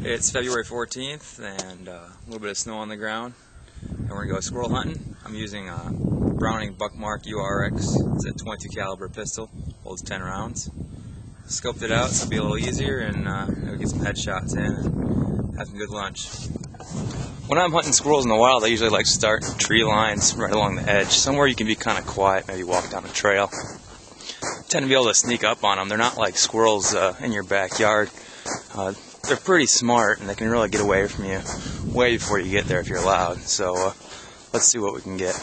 It's February 14th and a little bit of snow on the ground, and we're going to go squirrel hunting. I'm using a Browning Buckmark URX. It's a .22 caliber pistol, holds 10 rounds. Scoped it out so it'll be a little easier, and we'll get some headshots in and have some good lunch. When I'm hunting squirrels in the wild, I usually like to start in tree lines right along the edge, somewhere you can be kind of quiet, maybe walk down a trail. Tend to be able to sneak up on them. They're not like squirrels in your backyard. They're pretty smart, and they can really get away from you way before you get there if you're loud. So let's see what we can get.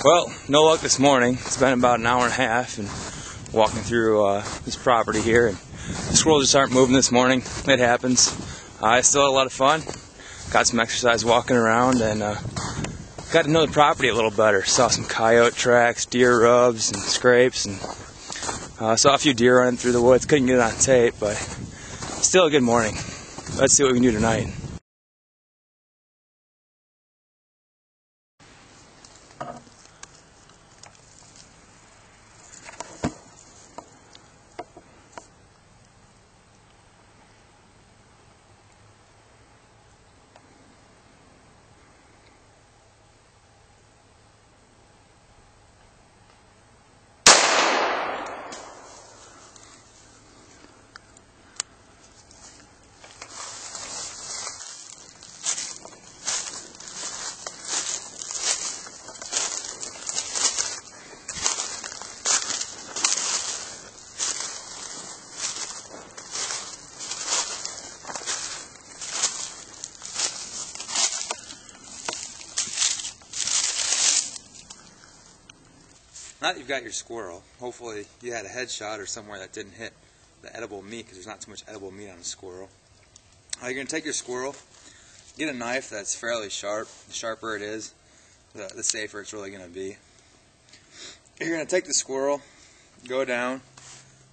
Well, no luck this morning. It's been about an hour and a half and walking through this property here, and the squirrels just aren't moving this morning. It happens. I still had a lot of fun. Got some exercise walking around, and got to know the property a little better. Saw some coyote tracks, deer rubs, and scrapes, and saw a few deer running through the woods. Couldn't get it on tape, but still a good morning. Let's see what we can do tonight. Now that you've got your squirrel, hopefully you had a headshot or somewhere that didn't hit the edible meat, because there's not too much edible meat on a squirrel. You're going to take your squirrel, get a knife that's fairly sharp. The sharper it is, the safer it's really going to be. You're going to take the squirrel, go down,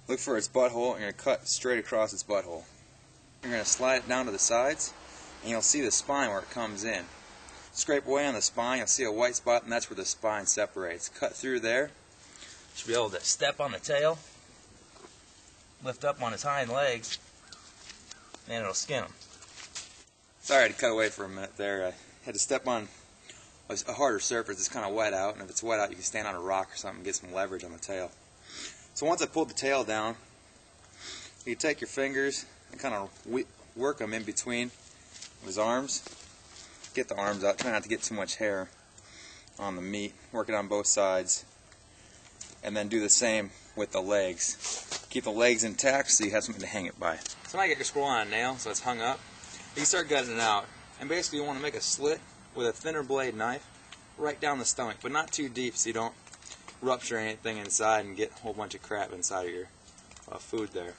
look for its butthole, and you're going to cut straight across its butthole. You're going to slide it down to the sides, and you'll see the spine where it comes in. Scrape away on the spine, you'll see a white spot, and that's where the spine separates. Cut through there. Should be able to step on the tail, lift up on his hind legs, and it'll skin him. Sorry I had to cut away for a minute there. I had to step on a harder surface. It's kind of wet out, and if it's wet out, you can stand on a rock or something and get some leverage on the tail. So once I pulled the tail down, you can take your fingers and kind of work them in between his arms. Get the arms out. Try not to get too much hair on the meat. Work it on both sides. And then do the same with the legs. Keep the legs intact so you have something to hang it by. So now you get your squirrel on a nail so it's hung up. You can start gutting it out. And basically you want to make a slit with a thinner blade knife right down the stomach, but not too deep so you don't rupture anything inside and get a whole bunch of crap inside of your food there.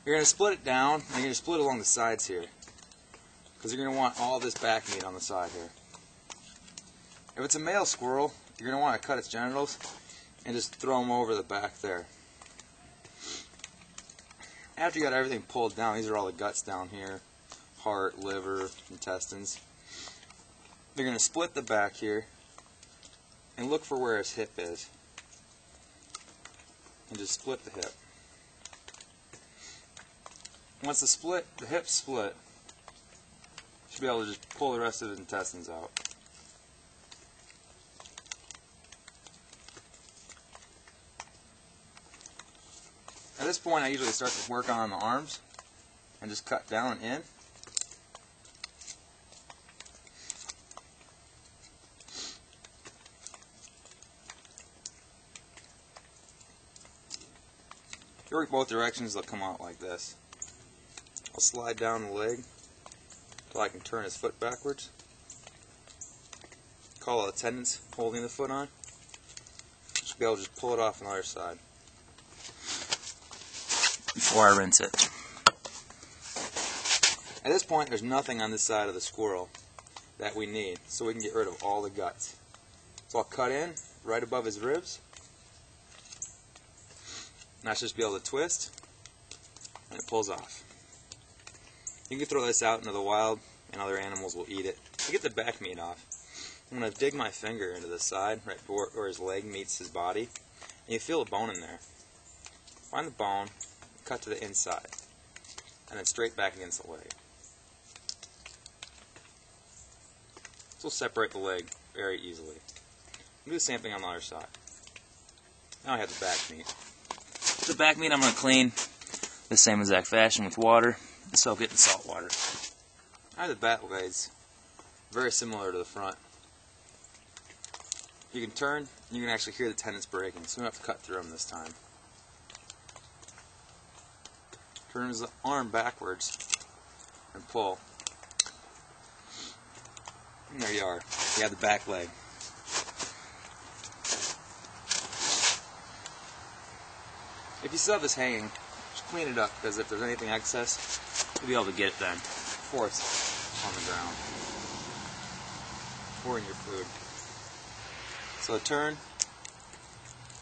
You're going to split it down, and you're going to split along the sides here, because you're going to want all this back meat on the side here. If it's a male squirrel, you're going to want to cut its genitals and just throw them over the back there. After you got everything pulled down, these are all the guts down here, heart, liver, intestines. You're going to split the back here and look for where his hip is. And just split the hip. Once the hip's split, you should be able to just pull the rest of his intestines out. this point, I usually start to work on the arms and just cut down and in. If you work both directions, they'll come out like this. I'll slide down the leg until I can turn his foot backwards. Call it the tendons holding the foot on. Should be able to just pull it off on the other side before I rinse it. At this point, there's nothing on this side of the squirrel that we need, so we can get rid of all the guts. So I'll cut in right above his ribs. And I should just be able to twist, and it pulls off. You can throw this out into the wild, and other animals will eat it. To get the back meat off, I'm going to dig my finger into the side, right where his leg meets his body, and you feel a bone in there. Find the bone, cut to the inside, and then straight back against the leg. This will separate the leg very easily. Do the same thing on the other side. Now I have the back meat. The back meat I'm going to clean the same exact fashion with water and soak it in salt water. I have the back legs very similar to the front. You can turn, you can actually hear the tendons breaking, so we don't have to cut through them this time. Turn his arm backwards and pull. And there you are. You have the back leg. If you still have this hanging, just clean it up, because if there's anything excess, you'll be able to get it then before it's on the ground or in your food. So turn,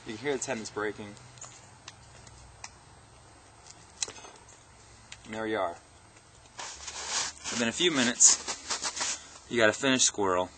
you can hear the tendons breaking, and there you are. Within a few minutes, you got a finished squirrel.